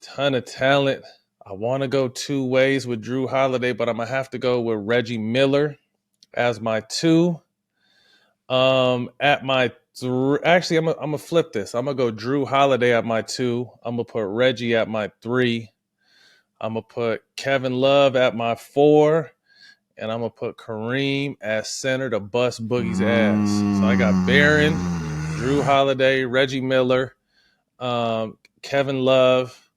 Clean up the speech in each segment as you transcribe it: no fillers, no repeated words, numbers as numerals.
Ton of talent. I want to go two ways with Drew Holiday, but I'm going to have to go with Reggie Miller as my two. At my actually, I'm gonna flip this. I'm gonna go Drew Holiday at my two. I'm gonna put Reggie at my three. I'm gonna put Kevin Love at my four, and I'm gonna put Kareem as center to bust Boogie's ass. So I got Barron, Drew Holiday, Reggie Miller, Kevin Love,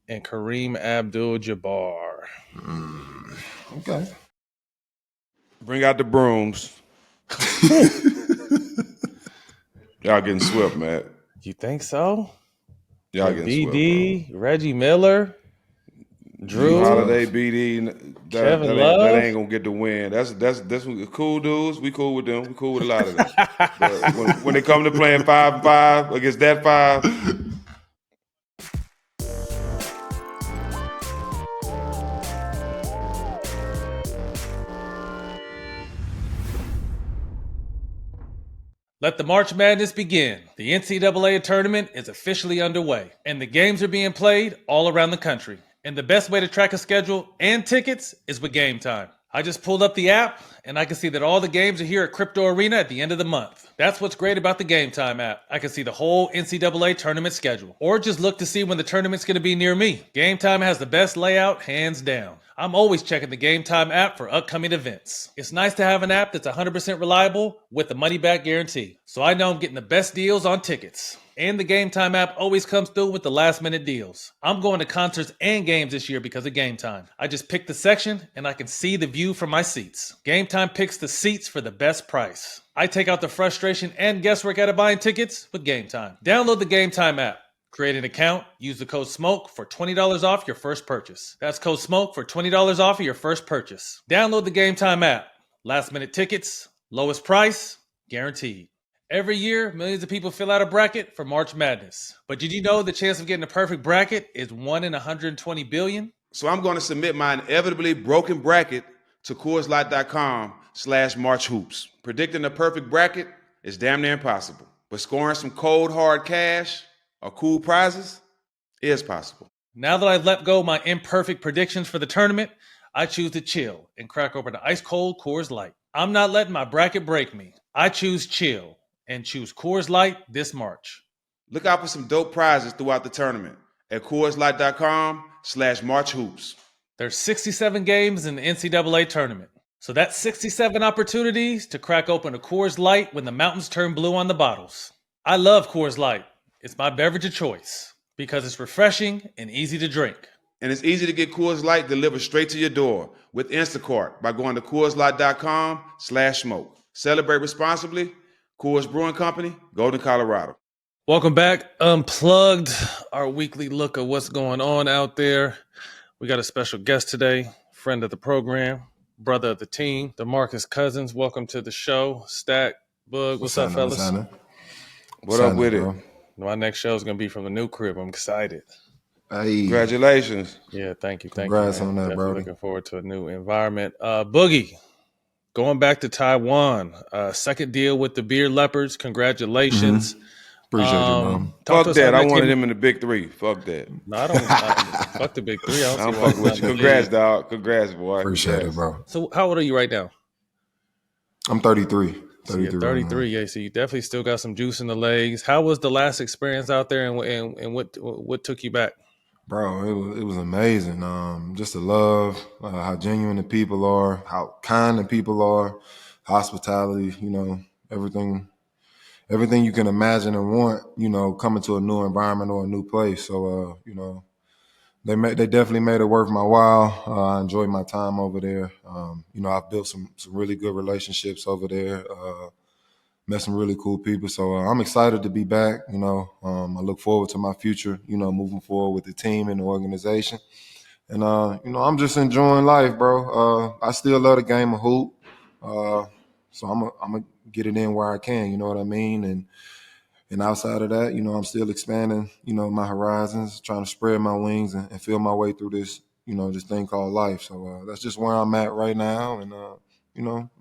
and Kareem Abdul-Jabbar. Okay. Bring out the brooms. Y'all getting swept, man. You think so? Y'all getting BD, swept, Reggie Miller, Drew Holiday, BD, Kevin Love. That ain't gonna get the win. That's cool dudes. We cool with them. We cool with a lot of them. But when it comes to playing 5-5 against that 5. Let the March Madness begin. The NCAA tournament is officially underway, and the games are being played all around the country. And the best way to track a schedule and tickets is with Game Time. I just pulled up the app, and I can see that all the games are here at Crypto Arena at the end of the month. That's what's great about the Game Time app. I can see the whole NCAA tournament schedule, or just look to see when the tournament's going to be near me. Game Time has the best layout, hands down. I'm always checking the Game Time app for upcoming events. It's nice to have an app that's 100% reliable with the money-back guarantee, so I know I'm getting the best deals on tickets. And the Game Time app always comes through with the last-minute deals. I'm going to concerts and games this year because of Game Time. I just pick the section, and I can see the view from my seats. Game Time picks the seats for the best price. I take out the frustration and guesswork out of buying tickets with Game Time. Download the Game Time app. Create an account, use the code SMOKE for $20 off your first purchase. That's code SMOKE for $20 off of your first purchase. Download the Game Time app. Last minute tickets, lowest price, guaranteed. Every year, millions of people fill out a bracket for March Madness. But did you know the chance of getting a perfect bracket is 1 in 120 billion? So I'm going to submit my inevitably broken bracket to CoorsLight.com/MarchHoops. Predicting the perfect bracket is damn near impossible. But scoring some cold, hard cash or cool prizes is possible. Now that I've let go of my imperfect predictions for the tournament, I choose to chill and crack open the ice-cold Coors Light. I'm not letting my bracket break me. I choose chill and choose Coors Light this March. Look out for some dope prizes throughout the tournament at CoorsLight.com/MarchHoops. There's 67 games in the NCAA tournament. So that's 67 opportunities to crack open a Coors Light when the mountains turn blue on the bottles. I love Coors Light. It's my beverage of choice because it's refreshing and easy to drink. And it's easy to get Coors Light delivered straight to your door with Instacart by going to CoorsLight.com/smoke. Celebrate responsibly. Coors Brewing Company, Golden, Colorado. Welcome back, Unplugged, our weekly look at what's going on out there. We got a special guest today, friend of the program, brother of the team, DeMarcus Cousins. Welcome to the show. Stak, Boog, what's up, fellas? What up with it? My next show is going to be from the new crib. I'm excited. Hey. Congratulations. Yeah, thank you. Congrats on that, bro. Looking forward to a new environment. Boogie, going back to Taiwan, second deal with the Beer Leopards. Congratulations. Appreciate you, bro. Fuck that. I wanted him in the Big Three. Fuck that. No, I don't. Fuck the Big Three. I'm fucking with you. Congrats, dog. Congrats, boy. Appreciate it, bro. So how old are you right now? I'm 33. 33. 33. Yeah, so you definitely still got some juice in the legs. How was the last experience out there, and what took you back? Bro, it was amazing. Just the love, how genuine the people are, how kind the people are, hospitality. Everything you can imagine and want. Coming to a new environment or a new place. So they definitely made it worth my while. I enjoyed my time over there. I've built some really good relationships over there. Met some really cool people. So I'm excited to be back. I look forward to my future, moving forward with the team and the organization. And, I'm just enjoying life, bro. I still love the game of hoop. So I'm going to get it in where I can, you know what I mean? And outside of that, I'm still expanding, my horizons, trying to spread my wings and feel my way through this, this thing called life. So that's just where I'm at right now. And,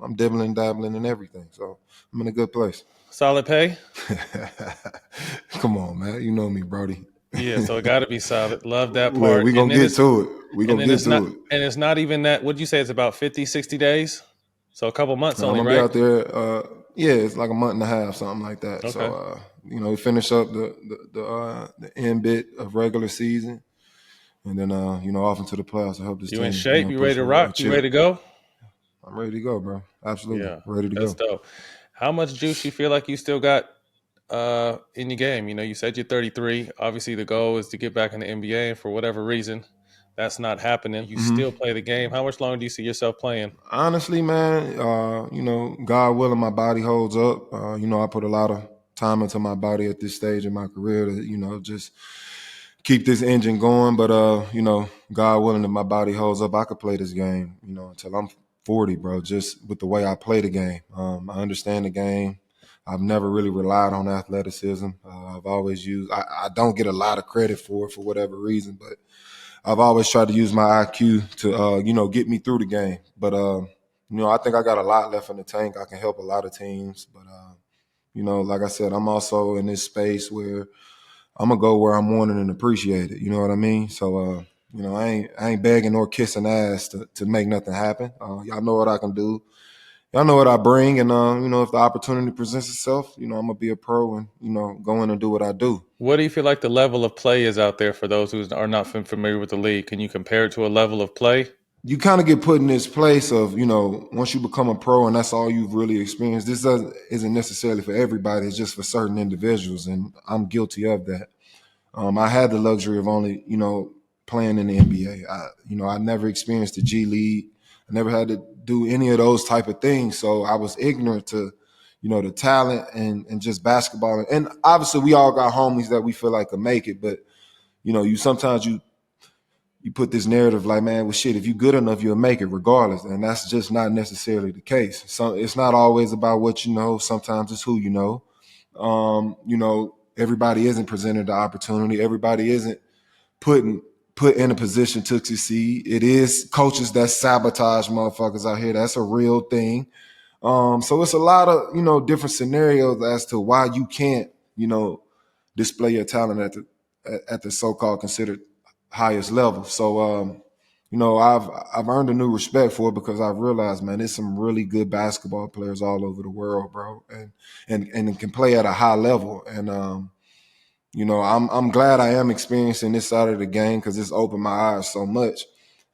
I'm dabbling in everything. So I'm in a good place. Solid pay? Come on, man. You know me, Brody. Yeah, so it got to be solid. Love that Well, part. we And gonna then get to it. We and gonna then get it's not to it. and it's not even that. What'd you say? It's about 50, 60 days. So a couple months I'm only, gonna be right? out there. Yeah, it's like a month and a half, something like that. Okay. So, we finish up the end bit of regular season, and then off into the playoffs to help this You in team, shape? You ready push to for a rock? You ready chip. to go? I'm ready to go, bro. Absolutely Yeah, ready to that's go. dope. How much juice you feel like you still got in your game? You said you're 33. Obviously, the goal is to get back in the NBA, and for whatever reason, that's not happening. You still play the game. How much longer do you see yourself playing? Honestly, man, God willing, my body holds up. I put a lot of time into my body at this stage in my career to, just keep this engine going. But God willing, if my body holds up, I could play this game, until I'm 40, bro. Just with the way I play the game, I understand the game. I've never really relied on athleticism. I've always used. I don't get a lot of credit for it for whatever reason, but I've always tried to use my IQ to, get me through the game. But, I think I got a lot left in the tank. I can help a lot of teams. But, like I said, I'm also in this space where I'm going to go where I'm wanted and appreciated. You know what I mean? So, I ain't begging nor kissing ass to make nothing happen. Y'all know what I can do. Y'all know what I bring. And, if the opportunity presents itself, I'm going to be a pro and, go in and do what I do. What do you feel like the level of play is out there for those who are not familiar with the league? Can you compare it to a level of play? You kind of get put in this place of, once you become a pro and that's all you've really experienced, isn't necessarily for everybody. It's just for certain individuals. And I'm guilty of that. I had the luxury of only, playing in the NBA. I never experienced the G League. I never had to do any of those type of things. So I was ignorant to, the talent and just basketball. And obviously we all got homies that we feel like can make it, but sometimes you put this narrative like, man, well, shit, if you're good enough, you'll make it regardless. And that's just not necessarily the case. So it's not always about what you know. Sometimes it's who you know. Everybody isn't presented the opportunity. Everybody isn't put in a position to succeed. It is coaches that sabotage motherfuckers out here. That's a real thing. So it's a lot of, different scenarios as to why you can't, display your talent at the so-called considered highest level. So, I've earned a new respect for it because I've realized, man, there's some really good basketball players all over the world, bro, and can play at a high level. And I'm glad I am experiencing this side of the game because it's opened my eyes so much.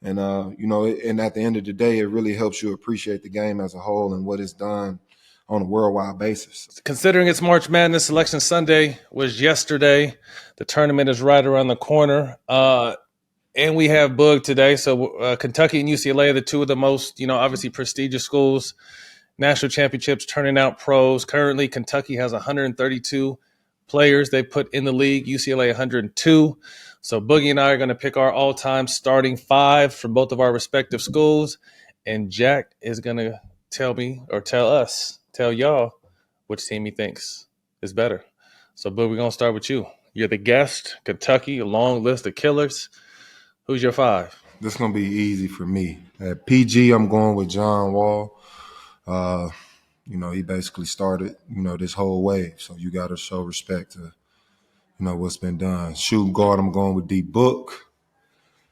And and at the end of the day, it really helps you appreciate the game as a whole and what it's done on a worldwide basis. Considering it's March Madness, Selection Sunday was yesterday. The tournament is right around the corner. And we have Boog today. So Kentucky and UCla are the two of the most, obviously prestigious schools. National championships, turning out pros. Currently, Kentucky has 132 players they put in the league. UCLA 102. So Boogie and I are going to pick our all-time starting five from both of our respective schools. And Jack is going to tell y'all which team he thinks is better. So, Boog, we're going to start with you. You're the guest. Kentucky, a long list of killers. Who's your five? This is going to be easy for me. At PG, I'm going with John Wall. He basically started, this whole wave. So you got to show respect to, what's been done. Shooting guard, I'm going with D Book.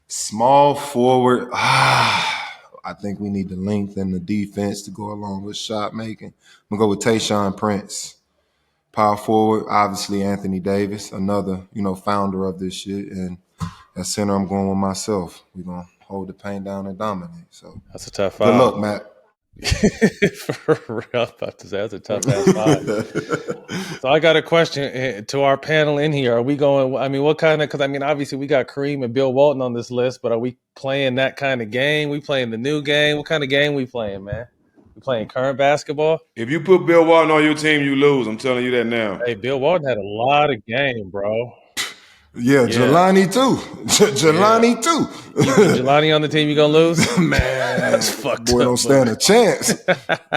Small forward, I think we need the length and the defense to go along with shot making. I'm going to go with Tayshaun Prince. Power forward, obviously Anthony Davis, another, founder of this shit. And at center, I'm going with myself. We're going to hold the paint down and dominate. So That's a tough good five. luck, Matt. For real, I was about to say that's a tough ass five. So I got a question to our panel in here. Are we going? I mean, what kind of? Because I mean, obviously we got Kareem and Bill Walton on this list, but are we playing that kind of game? We playing the new game? What kind of game we playing, man? We playing current basketball? If you put Bill Walton on your team, you lose. I'm telling you that now. Hey, Bill Walton had a lot of game, bro. Yeah, Jelani too. Jelani too. You put Jelani on the team, you gonna lose? Man, That's fucked boy up. don't stand a chance.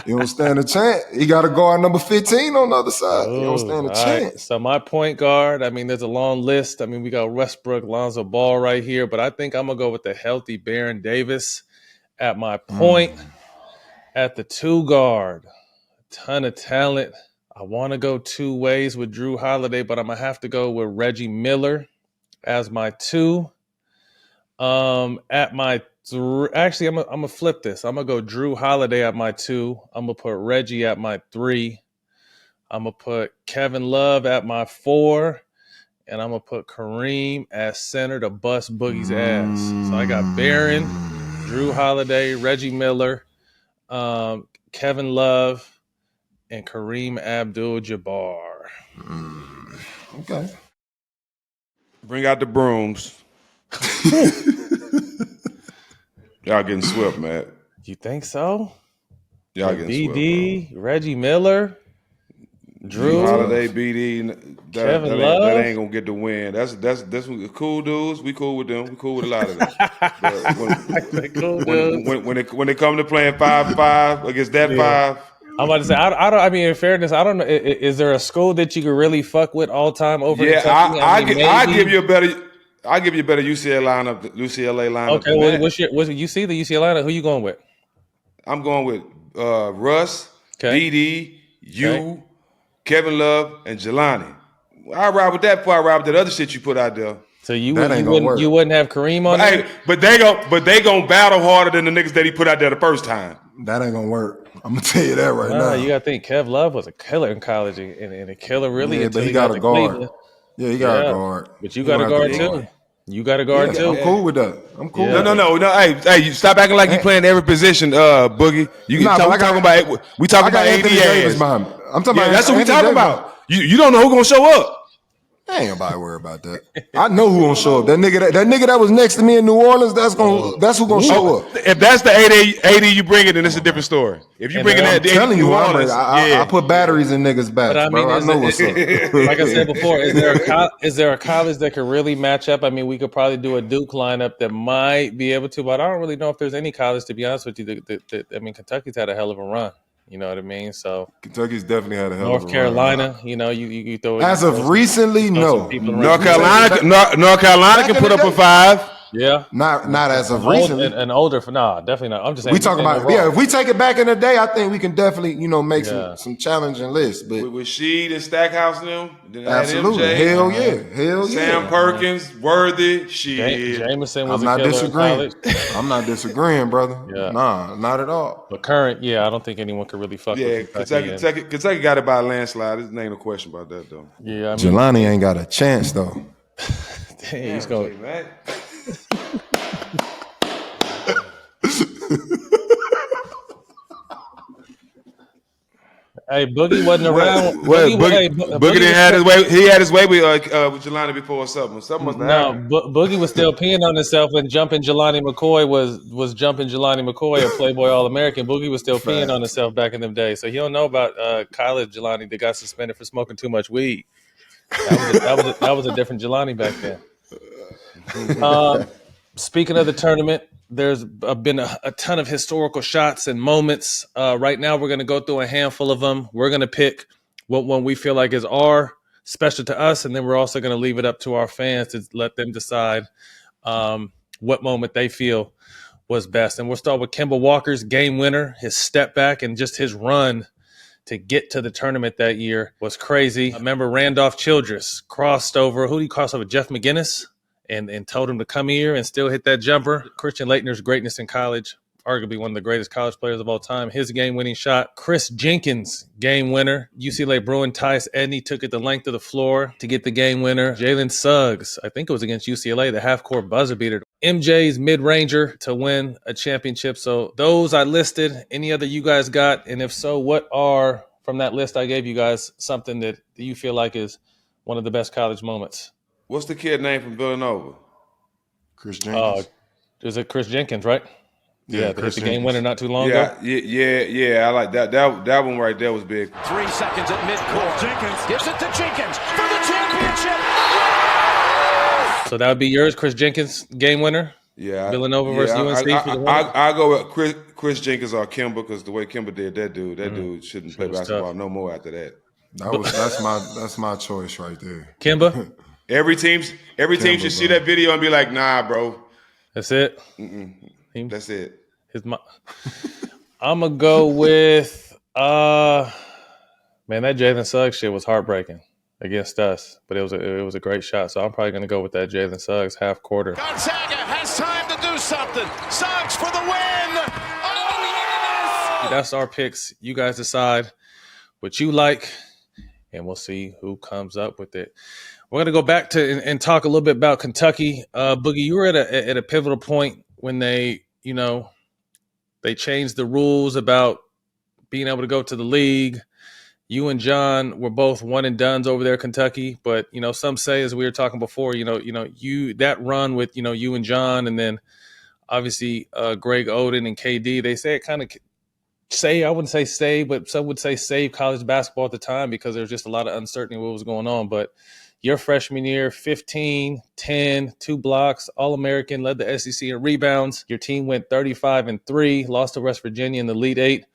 He don't stand a chance. He got to guard number 15 on the other side. He don't stand a chance. Right. So my point guard, I mean, there's a long list. I mean, we got Westbrook, Lonzo Ball right here, but I think I'm gonna go with the healthy Baron Davis at my point. At the two guard, a ton of talent. I want to go two ways with Drew Holiday, but I'm gonna have to go with Reggie Miller. as my 2. At my 3, actually, I'm gonna flip this. I'm gonna go Drew Holiday at my 2. I'm gonna put Reggie at my 3. I'm gonna put Kevin Love at my 4, and I'm gonna put Kareem at center to bust Boogie's ass. So I got Barron, Drew Holiday, Reggie Miller, Kevin Love, and Kareem Abdul-Jabbar. Okay. Bring out the brooms. Y'all getting swept, man. You think so? Y'all getting BD, swept, Reggie Miller, Drew Holiday, BD. Kevin Love. That ain't gonna get the win. That's cool dudes. We cool with them. We cool with a lot of them. But when they come to playing 5-5 against that 5. I'm about to say, I mean, in fairness, I don't know. Is there a school that you could really fuck with all time over? Yeah, Kentucky? I give you a better UCLA lineup. Okay, well, what's you see the UCLA lineup? Who you going with? I'm going with Russ, okay. BD, you, Kevin Love, and Jelani. I ride with that before I ride with that other shit you put out there. So you wouldn't have Kareem on there? Hey, but they gonna battle harder than the niggas that he put out there the first time. That ain't gonna work. I'm gonna tell you that right now. You gotta think Kev Love was a killer in college and a killer really. Yeah, but he got a guard. Cleveland. Yeah, he got a guard. But you got a guard too. You got a guard too. I'm cool with that. I'm cool. Yeah. No. Hey, you stop acting like you playing every position, Boogie. We talking about ATS. I'm talking about that's what we talking about. You don't know who's gonna show up. I ain't nobody worry about that. I know who gonna show up. That nigga that was next to me in New Orleans. That's who gonna show up. If that's the AD you bring it, then it's a different story. If you bring it, I'm telling you, I put batteries in niggas' backs. But I mean, I know what's up. Like I said before, is there a college that could really match up? I mean, we could probably do a Duke lineup that might be able to, but I don't really know if there's any college, to be honest with you. I mean, Kentucky's had a hell of a run. You know what I mean? So Kentucky's definitely had a hell North of a Carolina, run. You know, you throw as of recently, no. North Carolina can put up a 5. Yeah, not as of recently. Definitely not. I'm just saying. We talking about if we take it back in the day, I think we can definitely make some challenging lists. But with Sheed and Stackhouse now, absolutely, hell yeah. Sam Perkins, Worthy, shit. Jameson was. I'm not disagreeing. I'm not disagreeing, brother. Yeah. Nah, not at all. But current, I don't think anyone could really fuck. with Kentucky got it by a landslide. There's ain't no question about that though. Yeah, I mean, Jelani ain't got a chance though. Damn, he's going. Hey, Boogie wasn't around. Boogie didn't have his way. He had his way with Jelani before or something. Something was Boogie was still peeing on himself when jumping Jelani McCoy was jumping Jelani McCoy, a Playboy All-American. Boogie was still peeing on himself back in them days. So he don't know about college Jelani that got suspended for smoking too much weed. That was a different Jelani back then. Speaking of the tournament, there's been a ton of historical shots and moments. Right now, we're going to go through a handful of them. We're going to pick what one we feel like is special to us, and then we're also going to leave it up to our fans to let them decide what moment they feel was best. And we'll start with Kemba Walker's game winner, his step back, and just his run to get to the tournament that year was crazy. I remember Randolph Childress crossed over. Who did he cross over? Jeff McGinnis? And told him to come here and still hit that jumper. Christian Laettner's greatness in college, arguably one of the greatest college players of all time. His game-winning shot. Chris Jenkins, game winner. UCLA Bruin Tice Edney took it the length of the floor to get the game winner. Jalen Suggs, I think it was against UCLA, the half-court buzzer beater. MJ's mid-ranger to win a championship. So those I listed. Any other you guys got? And if so, what are, from that list I gave you guys, something that you feel like is one of the best college moments? What's the kid name from Villanova? Chris Jenkins. Is it Chris Jenkins, right? Yeah, Chris the game winner not too long ago. Yeah. I like that. That one right there was big. 3 seconds at midcourt. Jenkins gives it to Jenkins for the championship. So that would be yours, Chris Jenkins, game winner. Yeah, Villanova versus UNC. I go with Chris Jenkins or Kemba because the way Kemba did that dude shouldn't play basketball no more after that. That's my choice right there. Kemba. Every team should see that video and be like, nah, bro. That's it. That's it. I'm gonna go with man, that Jalen Suggs shit was heartbreaking. against us, but it was a great shot. So I'm probably going to go with that Jalen Suggs half quarter. Gonzaga has time to do something. Suggs for the win. Oh, yes! That's our picks. You guys decide what you like, and we'll see who comes up with it. We're going to go back to and talk a little bit about Kentucky. Boogie, you were at a pivotal point when they changed the rules about being able to go to the league. You and John were both one and dones over there, Kentucky. But some say, as we were talking before, you that run with you and John, and then obviously Greg Oden and KD. They say it kind of I wouldn't say save, but some would say save college basketball at the time because there was just a lot of uncertainty what was going on. But your freshman year, 15, 10, 2 blocks, All-American, led the SEC in rebounds. Your team went 35-3, lost to West Virginia in the Elite Eight,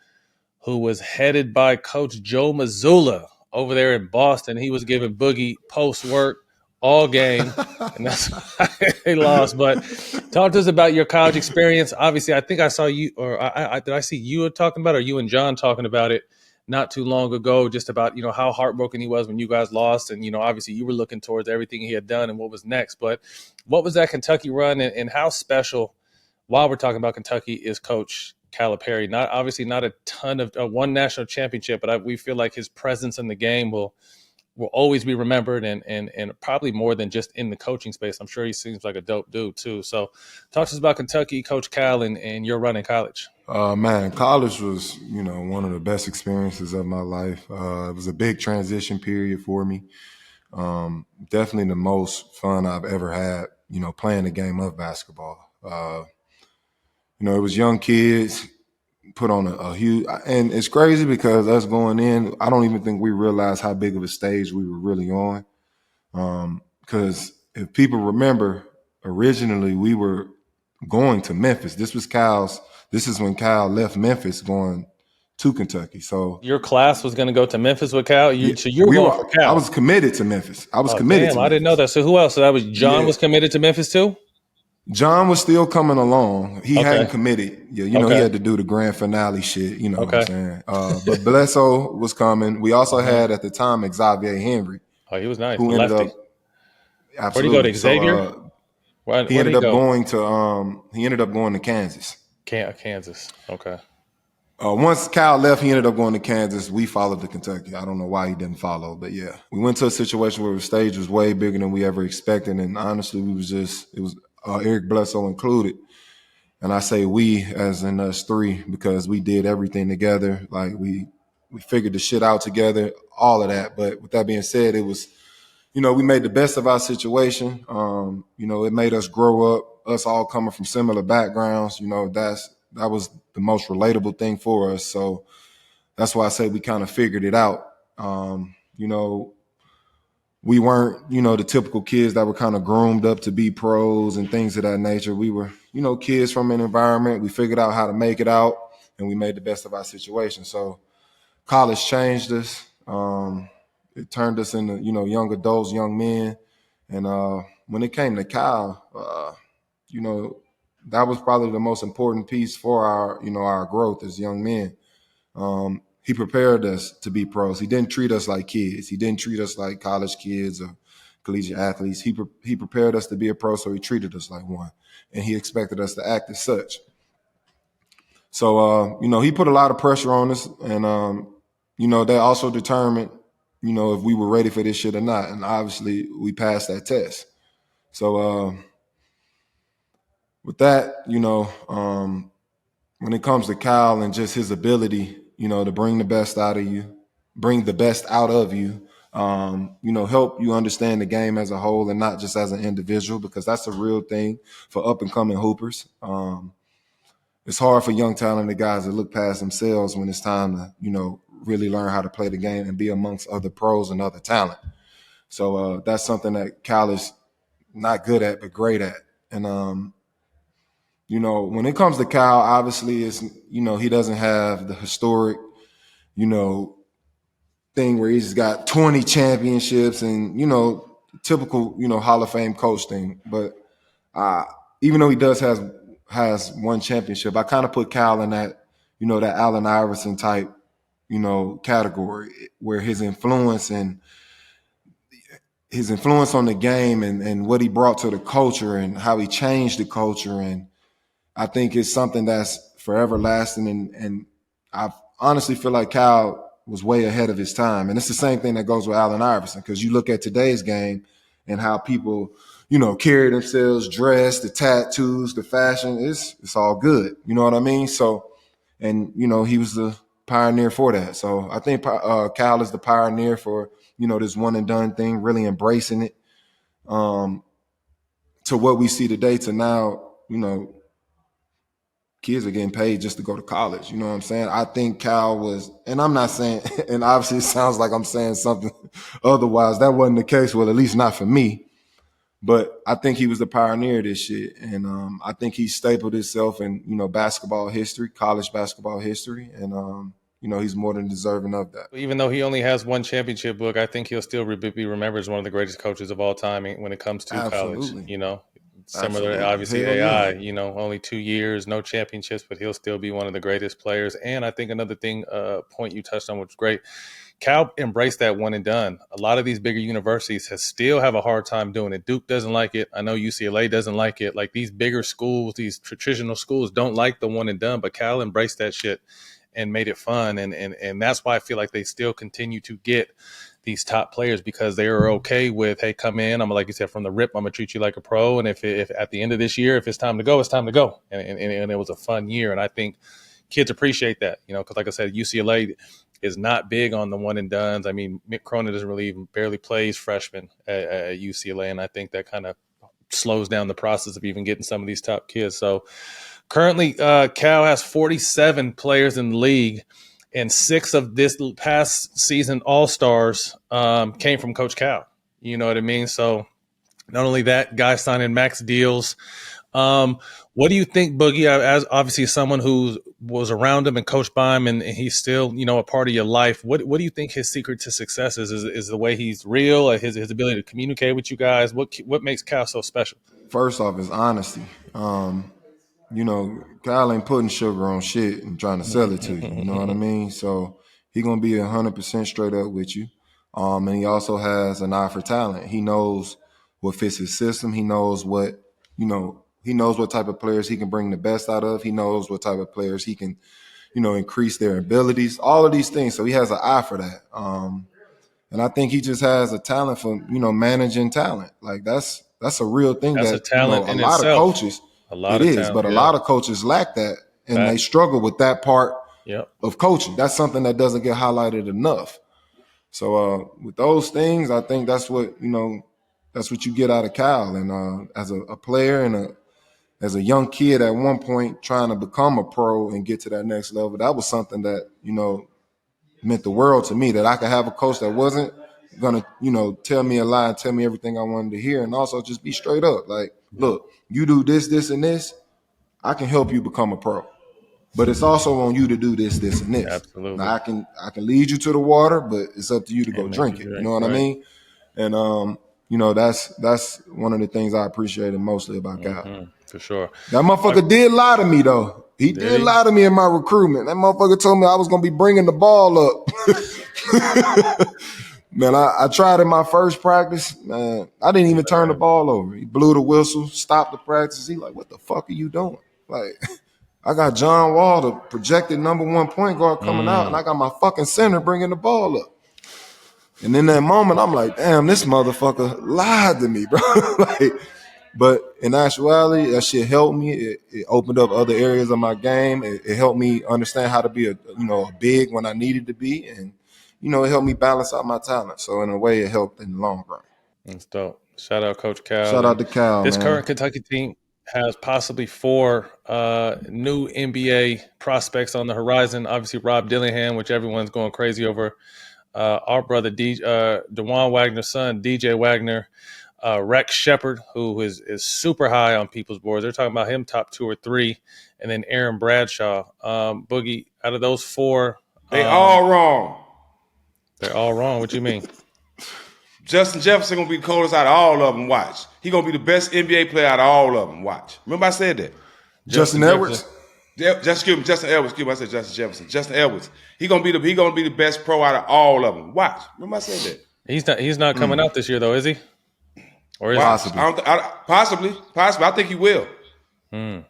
who was headed by Coach Joe Mazzulla over there in Boston. He was giving Boogie post work all game, and that's why they lost. But talk to us about your college experience. Obviously, I think I saw you, or did I see you talking about it, or you and John talking about it not too long ago, just about how heartbroken he was when you guys lost, and obviously you were looking towards everything he had done and what was next. But what was that Kentucky run, and how special, while we're talking about Kentucky, is Coach Calipari? Not a ton of one national championship, but we feel like his presence in the game will always be remembered, and probably more than just in the coaching space. I'm sure he seems like a dope dude too. So talk to us about Kentucky, Coach Cal, and your run in college. Man, college was, one of the best experiences of my life. It was a big transition period for me. Definitely the most fun I've ever had, playing the game of basketball. It was young kids put on a huge, and it's crazy because us going in, I don't even think we realized how big of a stage we were really on. Because if people remember, originally we were going to Memphis. This is when Cal left Memphis going to Kentucky. So your class was going to go to Memphis with Cal. So you were we going were, for Cal. I was committed to Memphis. I was committed to Memphis. I didn't know that. So who else? So that was John was committed to Memphis too? John was still coming along. He hadn't committed. Yeah, he had to do the grand finale shit. You know what I'm saying? But Bledsoe was coming. We also had at the time Xavier Henry. Oh, he was nice. Who ended up absolutely. Where'd he go to Xavier? He ended up going to Kansas. Kansas. Okay. Once Cal left, he ended up going to Kansas. We followed to Kentucky. I don't know why he didn't follow, but yeah, we went to a situation where the stage was way bigger than we ever expected, and honestly, it was Eric Bledsoe included. And I say we as in us three because we did everything together. Like we figured the shit out together, all of that. But with that being said, it was, we made the best of our situation. It made us grow up, us all coming from similar backgrounds. That was the most relatable thing for us. So that's why I say we kind of figured it out. We weren't, the typical kids that were kind of groomed up to be pros and things of that nature. We were, kids from an environment. We figured out how to make it out, and we made the best of our situation. So college changed us. It turned us into, young adults, young men. And when it came to Cal, that was probably the most important piece for our growth as young men. He prepared us to be pros. He didn't treat us like kids. He didn't treat us like college kids or collegiate athletes. He prepared us to be a pro, so he treated us like one. And he expected us to act as such. So, he put a lot of pressure on us. And, that also determined, if we were ready for this shit or not. And obviously, we passed that test. So, with that, when it comes to Cal and just his ability, to bring the best out of you, help you understand the game as a whole and not just as an individual, because that's a real thing for up and coming hoopers. It's hard for young talented guys to look past themselves when it's time to, really learn how to play the game and be amongst other pros and other talent. So that's something that Cal is not good at, but great at. And, when it comes to Cal, obviously it's, he doesn't have the historic, thing where he's got 20 championships and, typical, Hall of Fame coach thing. But even though he has one championship, I kind of put Cal in that, that Allen Iverson type, category where his influence and his influence on the game and what he brought to the culture and how he changed the culture. And I think it's something that's forever lasting. And I honestly feel like Cal was way ahead of his time. And it's the same thing that goes with Allen Iverson, because you look at today's game and how people, carry themselves, dress, the tattoos, the fashion, it's all good. You know what I mean? So, and, he was the pioneer for that. So I think Cal is the pioneer for, this one and done thing, really embracing it. To what we see today to now, kids are getting paid just to go to college. You know what I'm saying? I think Cal was, and I'm not saying, and obviously it sounds like I'm saying something otherwise. That wasn't the case. Well, at least not for me. But I think he was the pioneer of this shit. And I think he stapled himself in, basketball history, college basketball history. And, he's more than deserving of that. Even though he only has one championship book, I think he'll still be remembered as one of the greatest coaches of all time when it comes to college. Similar to obviously Hell AI, yeah. Only 2 years, no championships, but he'll still be one of the greatest players. And I think another thing, point you touched on, which was great, Cal embraced that one and done. A lot of these bigger universities still have a hard time doing it. Duke doesn't like it. I know UCLA doesn't like it. Like these bigger schools, these traditional schools don't like the one and done, but Cal embraced that shit and made it fun. And that's why I feel like they still continue to get these top players, because they are okay with, hey, come in. I'm like you said, from the rip, I'm gonna treat you like a pro. And if at the end of this year, if it's time to go, it's time to go. And it was a fun year. And I think kids appreciate that, because like I said, UCLA is not big on the one and dones. I mean, Mick Cronin doesn't really even barely plays freshmen at UCLA. And I think that kind of slows down the process of even getting some of these top kids. So currently, Cal has 47 players in the league, and 6 of this past season All-Stars came from Coach Cal. You know what I mean? So not only that, guys signing max deals. What do you think, Boogie, as obviously someone who was around him and coached by him, and he's still, a part of your life, what do you think his secret to success is? Is the way he's real, his ability to communicate with you guys? What makes Cal so special? First off is honesty. Kyle ain't putting sugar on shit and trying to sell it to you. You know what I mean? So he gonna be 100% straight up with you. And he also has an eye for talent. He knows what fits his system. He knows what he knows what type of players he can bring the best out of. He knows what type of players he can, increase their abilities. All of these things. So he has an eye for that. And I think he just has a talent for managing talent. Like that's a real thing. That's that a talent a in lot itself. of coaches. A lot it of is, talent, but a lot of coaches lack that, and they struggle with that part of coaching. That's something that doesn't get highlighted enough. So with those things, I think that's what that's what you get out of Cal. And as a player and as a young kid at one point trying to become a pro and get to that next level, that was something that meant the world to me. That I could have a coach that wasn't gonna tell me a lie and tell me everything I wanted to hear, and also just be straight up. Like, look, you do this, this, and this, I can help you become a pro. But it's also on you to do this, this, and this. Absolutely. Now I can lead you to the water, but it's up to you to go drink it. You know what I mean? And that's one of the things I appreciated mostly about Cal. For sure. That motherfucker did lie to me though. He did lie to me in my recruitment. That motherfucker told me I was gonna be bringing the ball up. Man, I tried in my first practice. Man, I didn't even turn the ball over. He blew the whistle, stopped the practice. He like, what the fuck are you doing? Like, I got John Wall, the projected #1 point guard, coming out, and I got my fucking center bringing the ball up. And in that moment, I'm like, damn, this motherfucker lied to me, bro. But in actuality, that shit helped me. It opened up other areas of my game. It helped me understand how to be a big when I needed to be, and it helped me balance out my talent. So in a way, it helped in the long run. That's dope. Shout out Coach Cal. Shout out to Cal. This man. current Kentucky team has possibly 4 new NBA prospects on the horizon. Obviously, Rob Dillingham, which everyone's going crazy over. Our brother DeJuan Wagner's son, DJ Wagner. Rex Shepard, who is super high on people's boards. They're talking about him top 2 or 3. And then Aaron Bradshaw. Boogie, out of those 4. They all wrong. They're all wrong. What you mean? Justin Jefferson going to be the coldest out of all of them. Watch. He going to be the best NBA player out of all of them. Watch. Remember I said that. Justin Edwards? Justin Edwards. I said Justin Jefferson. Justin Edwards. He going to be the best pro out of all of them. Watch. Remember I said that. He's not coming out this year though, is he? Or is Possibly. Possibly. I think he will.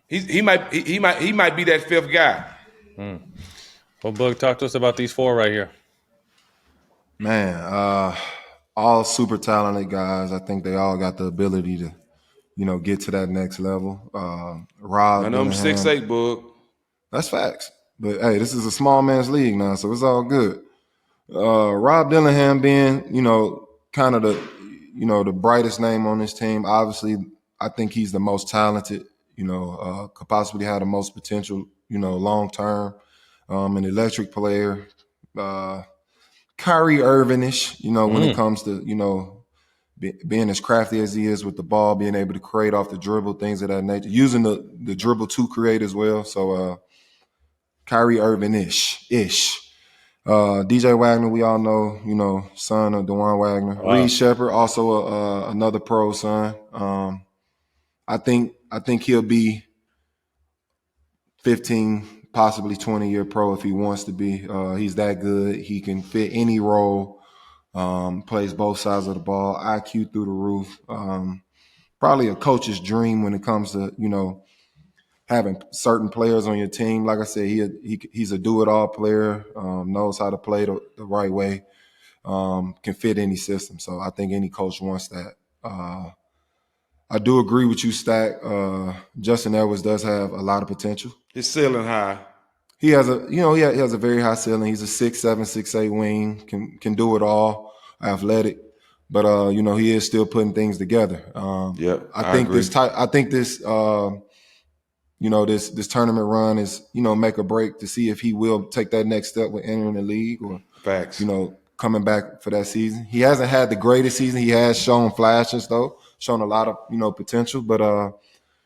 He might be that fifth guy. Well, Boog, talk to us about these four right here. Man, all super talented guys. I think they all got the ability to, get to that next level. Rob, None of them Dillingham, 6'8", Boog. That's facts. But hey, this is a small man's league now, so it's all good. Rob Dillingham being, kind of the brightest name on this team. Obviously, I think he's the most talented. Could possibly have the most potential. Long term, an electric player. Kyrie Irving-ish, when it comes to, being as crafty as he is with the ball, being able to create off the dribble, things of that nature, using the dribble to create as well. So Kyrie Irving-ish. DJ Wagner, we all know, son of DeJuan Wagner. Wow. Reed Sheppard, also another pro son. I think he'll be 15, possibly 20-year pro if he wants to be. He's that good. He can fit any role. Plays both sides of the ball. IQ through the roof. Probably a coach's dream when it comes to having certain players on your team. Like I said, he's a do-it-all player. Knows how to play the right way. Can fit any system. So I think any coach wants that. I do agree with you, Stak. Justin Edwards does have a lot of potential. His ceiling high. He has he has a very high ceiling. He's a 6'7", 6'8" wing, can do it all, athletic. But he is still putting things together. I think agree. This this tournament run is, make or break to see if he will take that next step with entering the league or facts. Coming back for that season. He hasn't had the greatest season. He has shown flashes though, shown a lot of, potential, but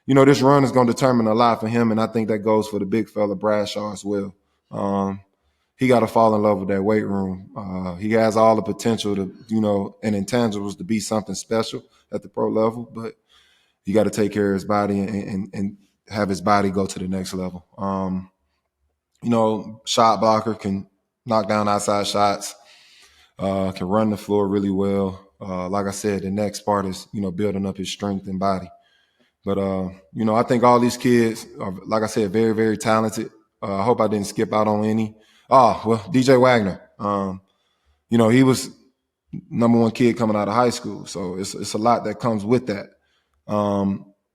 this run is going to determine a lot for him, and I think that goes for the big fella Bradshaw as well. He got to fall in love with that weight room. He has all the potential to, and intangibles to be something special at the pro level, but you got to take care of his body and have his body go to the next level. Shot blocker, can knock down outside shots, can run the floor really well. Like I said, the next part is, building up his strength and body. But, I think all these kids are, like I said, very, very talented. I hope I didn't skip out on any. DJ Wagner. He was number one kid coming out of high school. So it's a lot that comes with that.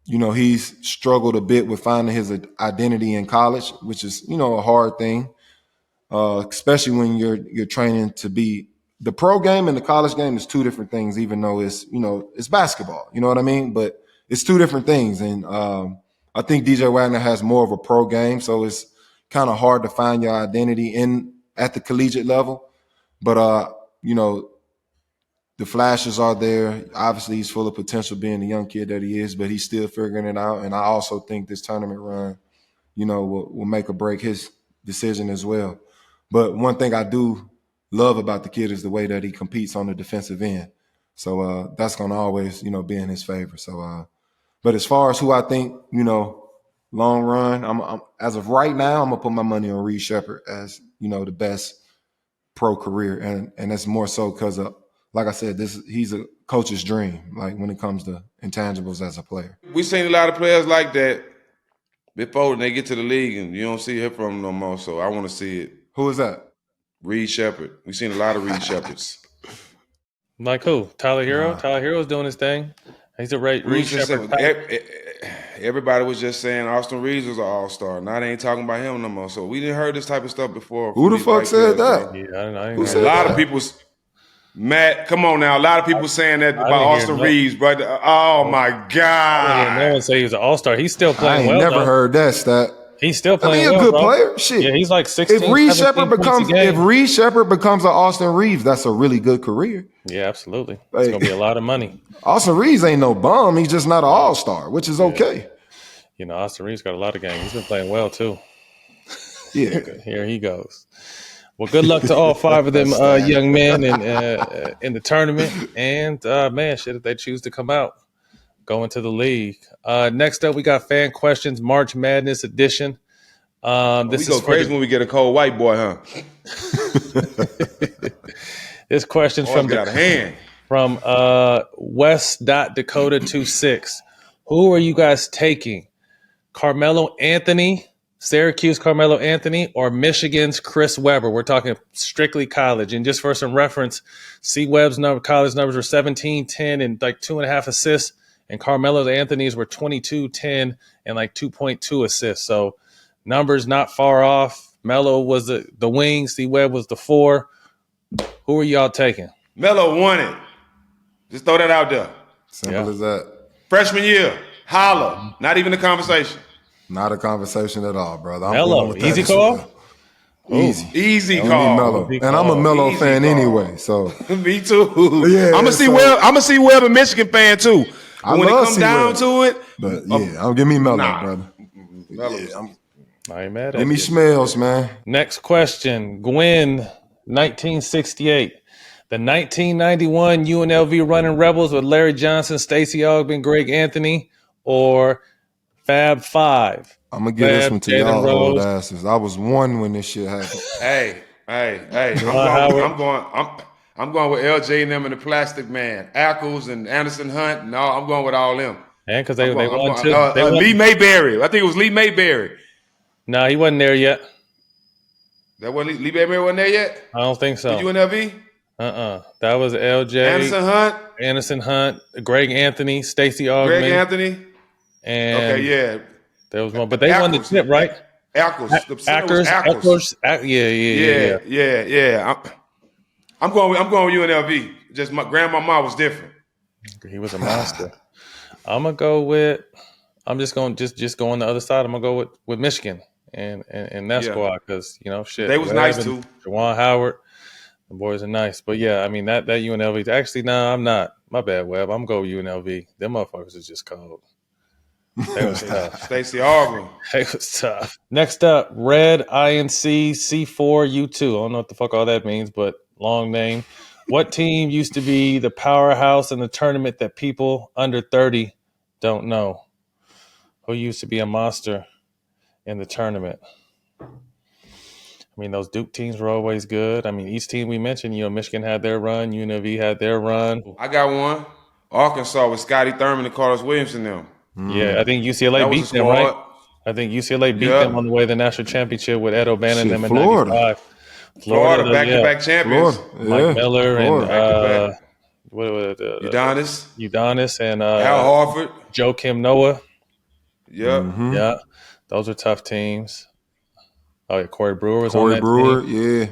He's struggled a bit with finding his identity in college, which is, a hard thing, especially when you're training to be. The pro game and the college game is two different things, even though it's, it's basketball. You know what I mean? But it's two different things. And I think DJ Wagner has more of a pro game, so it's kind of hard to find your identity at the collegiate level. But, the flashes are there. Obviously, he's full of potential being the young kid that he is, but he's still figuring it out. And I also think this tournament run, will make or break his decision as well. But one thing I do love about the kid is the way that he competes on the defensive end. So that's going to always, be in his favor. So, but as far as who I think, long run, I'm as of right now, I'm going to put my money on Reed Sheppard as, the best pro career. And that's more so because of, like I said, he's a coach's dream, like when it comes to intangibles as a player. We've seen a lot of players like that before they get to the league, and you don't see it from them no more. So I want to see it. Who is that? Reed Sheppard. We've seen a lot of Reed Sheppards. Like who? Tyler Hero? Tyler Hero's doing his thing. He's a Reed Sheppard. Everybody was just saying Austin Reeves was an all-star. Now they ain't talking about him no more. So we didn't heard this type of stuff before. Who the fuck said that? Yeah, I Who said a lot of people. Matt, come on now. A lot of people saying that about Austin Reeves, brother. Oh my God. No one say he was an all-star. He's still playing well. I ain't never heard that stat. He's still playing well. He's a good player. Shit. Yeah, he's like 16. If Reed Sheppard becomes an Austin Reeves, that's a really good career. Yeah, absolutely. It's gonna be a lot of money. Austin Reeves ain't no bum. He's just not an all-star, which is okay. Austin Reeves got a lot of games. He's been playing well too. Yeah. Here he goes. Well, good luck to all five of them young men in the tournament. And, if they choose to come out, go into the league. Next up, we got fan questions, March Madness edition. We go crazy when we get a cold white boy, huh? This question's Boys get out of hand. from West.Dakota26. Who are you guys taking? Carmelo Anthony, Syracuse Carmelo Anthony, or Michigan's Chris Webber? We're talking strictly college. And just for some reference, C. Webb's college numbers were 17, 10, and like 2.5 assists. And Carmelo Anthony's were 22, 10, and like 2.2 assists. So numbers not far off. Melo was the wing. C. Webb was the 4. Who are y'all taking? Melo won it. Just throw that out there. Simple as that. Freshman year, holla. Not even a conversation. Not a conversation at all, brother. I'm Melo, going with that. easy call? Easy Give me call. Melo. And I'm a Melo Easy fan call. anyway, so. Me too. Yeah, I'm gonna see so- Webb. I'm gonna see Webb a Michigan fan too. I But when it love comes C. down Webb. to it, But yeah, give me Melo, Nah. brother. Melo. Yeah, I ain't mad at give me you. Schmells, man. Next question. Gwen, 1968. The 1991 UNLV Running Rebels with Larry Johnson, Stacey Ogden, Greg Anthony, or Fab Five? I'm gonna give this Fab, one to Jalen y'all old Rose. asses. I was 1 when this shit happened. hey. Howard. I'm going with LJ and them and the Plastic Man, Ackles and Anderson Hunt. No, I'm going with all them. And because they I'm won going- too. They won. Lee Mayberry. I think it was Lee Mayberry. No, he wasn't there yet. That wasn't Lee Mayberry wasn't there yet. I don't think so. UNLV. That was LJ, Anderson Hunt, Greg Anthony, Stacey Ogden, Greg Anthony. and Okay, yeah. there was one, but they won the tip, right? Ackles. The center was Ackers, yeah. I'm going with UNLV. Just my grandmama was different. He was a monster. I'm gonna go with. I'm just going just go on the other side. I'm gonna go with Michigan and that squad because shit. They was Webb nice and too. Juwan Howard, the boys are nice. But yeah, I mean that UNLV. Actually, no, I'm not. My bad, Webb. I'm going with UNLV. Them motherfuckers is just cold. They was tough. Stacey Auburn. They was tough. Next up, Red INC C4 U2. I don't know what the fuck all that means, but long name. What team used to be the powerhouse in the tournament that people under 30 don't know? Who used to be a monster in the tournament? I mean, those Duke teams were always good. I mean, each team we mentioned, Michigan had their run, UNLV had their run. I got one. Arkansas with Scotty Thurman and Carlos Williams in them. Yeah, I think UCLA That was beat a them, squad. right? I think UCLA beat them on the way to the national championship with Ed O'Bannon and them in Florida. 95. Florida back-to-back champions. Florida. Mike Miller and Back-to-back. Udonis. Udonis. And Al Horford. Joe Kim Noah. Yep. Yeah, those are tough teams. Oh, yeah, Corey Brewer was Corey on that Brewer, team.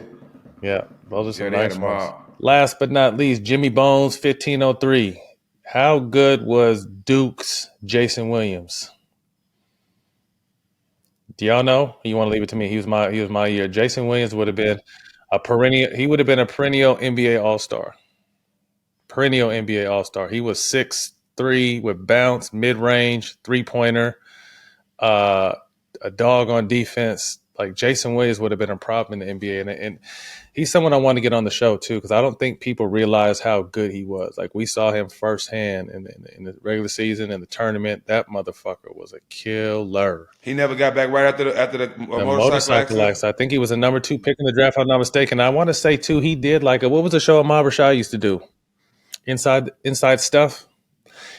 yeah. Yeah, those are some they had nice them ones. out. Last but not least, Jimmy Bones, 1503. How good was Duke's Jason Williams? Do y'all know? You want to leave it to me? He was my year. Jason Williams would have been a perennial NBA All-Star. Perennial NBA All-Star. He was 6'3" with bounce, mid-range, three-pointer, a dog on defense. Like Jason Williams would have been a problem in the NBA, and he's someone I want to get on the show too because I don't think people realize how good he was. Like we saw him firsthand in the regular season and the tournament. That motherfucker was a killer. He never got back right after the motorcycle accident. I think he was a number 2 pick in the draft, if I'm not mistaken. I want to say too, he did what was the show Ahmad Rashad used to do? Inside Stuff.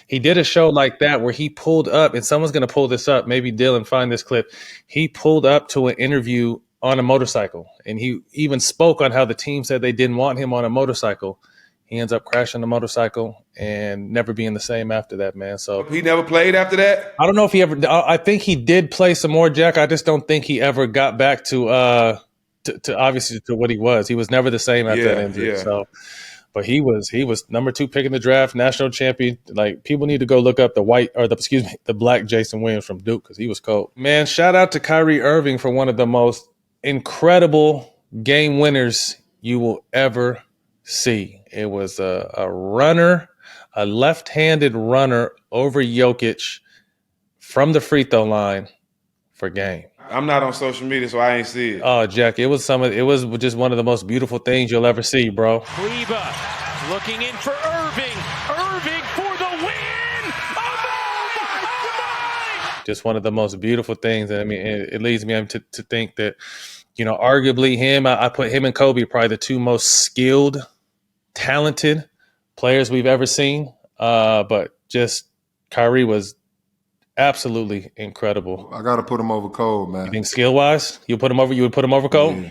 He did a show like that where he pulled up, and someone's going to pull this up. Maybe Dylan find this clip. He pulled up to an interview on a motorcycle, and he even spoke on how the team said they didn't want him on a motorcycle. He ends up crashing the motorcycle and never being the same after that, man. So He never played after that? I don't know if he ever. I think he did play some more, Jack. I just don't think he ever got back to obviously to what he was. He was never the same after that injury. Yeah. So. But he was number 2 pick in the draft, national champion. Like people need to go look up the black Jason Williams from Duke because he was cold. Man, shout out to Kyrie Irving for one of the most incredible game winners you will ever see. It was a runner, a left-handed runner over Jokic from the free throw line for game. I'm not on social media, so I ain't see it. Oh, Jack, it was just one of the most beautiful things you'll ever see, bro. Kleba looking in for Irving. Irving for the win. Just one of the most beautiful things. And I mean, it leads me to think that, arguably I put him and Kobe probably the 2 most skilled talented players we've ever seen. But just Kyrie was absolutely incredible. I gotta put him over Cole, man. You think skill wise, you would put him over Cole? Yeah.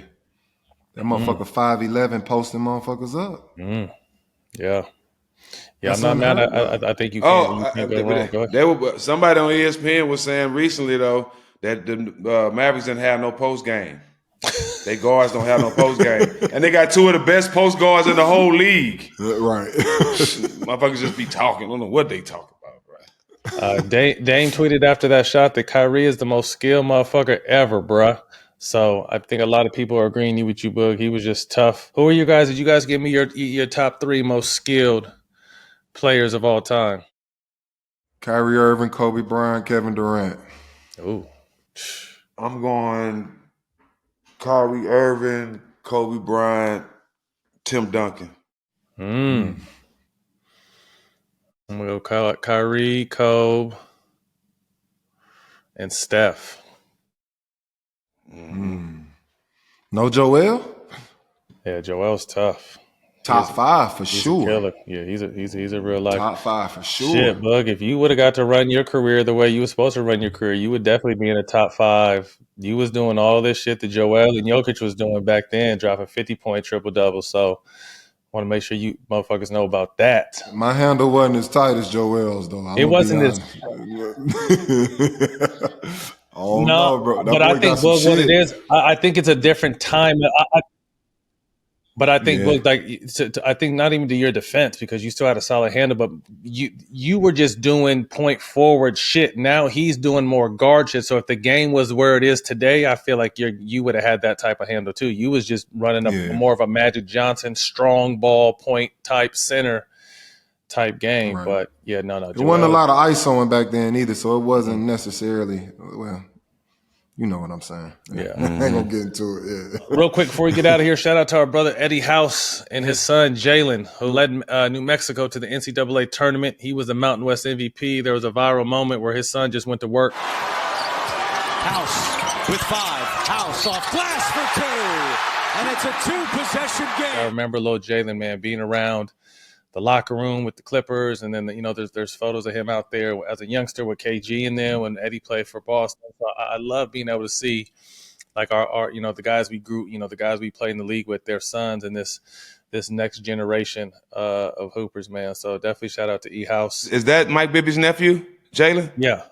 That motherfucker 5'11" posting motherfuckers up. Yeah. Yeah, That's I'm not mad. unheard of. I think you can't go wrong. Go ahead. Somebody on ESPN was saying recently though that the Mavericks didn't have no post game. They guards don't have no post game, and they got two of the best post guards in the whole league. Right. Motherfuckers just be talking. I don't know what they talking about, bro. Dame tweeted after that shot that Kyrie is the most skilled motherfucker ever, bruh. So I think a lot of people are agreeing with you, Boog. He was just tough. Who are you guys? Did you guys give me your top 3 most skilled players of all time? Kyrie Irving, Kobe Bryant, Kevin Durant. Ooh. I'm going Kyrie Irving, Kobe Bryant, Tim Duncan. I'm going to go Kyrie, Kobe, and Steph. No Joel? Yeah, Joel's tough. Top 5 for He's sure. a killer. Yeah, he's a real life. Top 5 for sure. Shit, Bug, if you would have got to run your career the way you were supposed to run your career, you would definitely be in the top 5. You was doing all this shit that Joel and Jokic was doing back then, dropping 50-point triple-doubles. So want to make sure you motherfuckers know about that. My handle wasn't as tight as Joel's, though. It wasn't as Oh, no, no, bro. That but I boy think got some Bug, what it shit. is, I think it's a different time. But I think, Yeah. Bug, I think not even to your defense, because you still had a solid handle, but you were just doing point forward shit. Now he's doing more guard shit. So if the game was where it is today, I feel like you would have had that type of handle too. You was just running more of a Magic Johnson strong ball point type center type game. Right. But yeah, no. There wasn't a lot of ISOing back then either, so it wasn't necessarily, well, you know what I'm saying. Yeah. I ain't gonna get into it. Yeah. Real quick before we get out of here, shout out to our brother Eddie House and his son Jalen, who led New Mexico to the NCAA tournament. He was the Mountain West MVP. There was a viral moment where his son just went to work. House with 5. House off glass for 2. And it's a 2-possession game. I remember little Jalen, man, being around the locker room with the Clippers, and then there's photos of him out there as a youngster with KG in there when Eddie played for Boston. So I love being able to see like our the guys we grew, the guys we play in the league with, their sons, and this next generation of hoopers, man. So definitely shout out to E House. Is that Mike Bibby's nephew, Jalen? Yeah,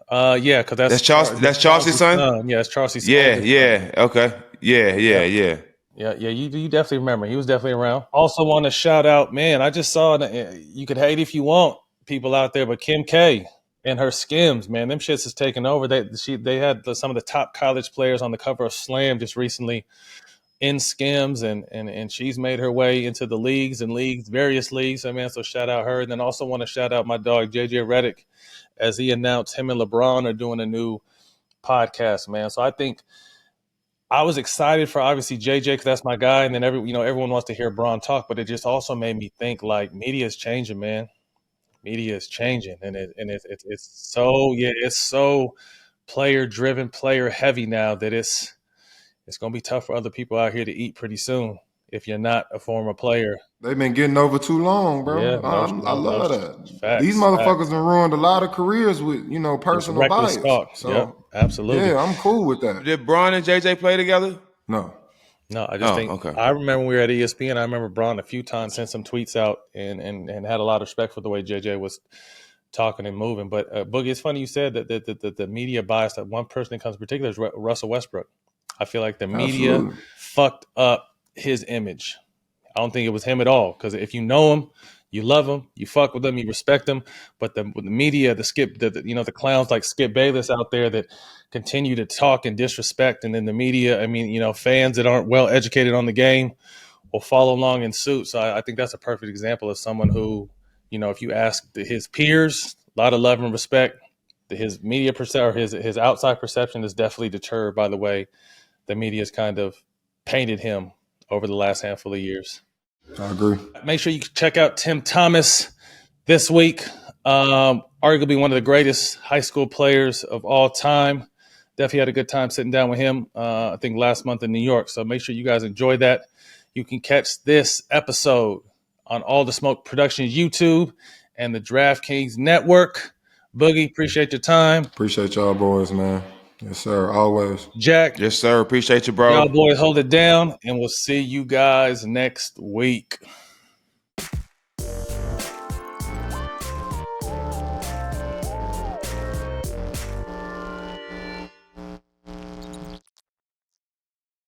because that's Chelsea's son. Yeah, it's Chelsea's son. Yeah. Okay. Yeah. Yeah, you definitely remember. He was definitely around. Also want to shout out, man, I just saw, you could hate if you want, people out there, but Kim K and her Skims, man, them shits is taking over. They had some of the top college players on the cover of Slam just recently in Skims, and she's made her way into the various leagues. So, man, so shout out her. And then also want to shout out my dog, JJ Redick, as he announced him and LeBron are doing a new podcast, man. So I think I was excited for obviously JJ because that's my guy, and then everyone wants to hear Bron talk, but it just also made me think like media is changing, man. Media is changing, and it's so player driven, player heavy now that it's gonna be tough for other people out here to eat pretty soon if you're not a former player. They've been getting over too long, bro. Yeah, I love that. Facts, These motherfuckers have ruined a lot of careers with, personal reckless bias. talk. So, yep, absolutely. yeah, I'm cool with that. Did Bron and JJ play together? No. I just think okay. I remember when we were at ESPN. I remember Bron a few times sent some tweets out and had a lot of respect for the way JJ was talking and moving. But Boogie, it's funny you said that the media bias, that one person that comes in particular is Russell Westbrook. I feel like the media Absolutely. fucked up his image. I don't think it was him at all, because if you know him, you love him, you fuck with him, you respect him. But the media, the clowns like Skip Bayless out there that continue to talk and disrespect, and then the media, fans that aren't well educated on the game will follow along in suit. So I think that's a perfect example of someone who, if you ask his peers, a lot of love and respect. His media or his outside perception is definitely deterred by the way the media's kind of painted him over the last handful of years. I agree. Make sure you check out Tim Thomas this week. Arguably one of the greatest high school players of all time. Definitely had a good time sitting down with him, I think last month in New York. So make sure you guys enjoy that. You can catch this episode on All the Smoke Productions YouTube and the DraftKings Network. Boogie, appreciate your time. Appreciate y'all boys, man. Yes, sir. Always. Jack, Yes, sir. Appreciate you, bro. y'all boys hold it down, and we'll see you guys next week.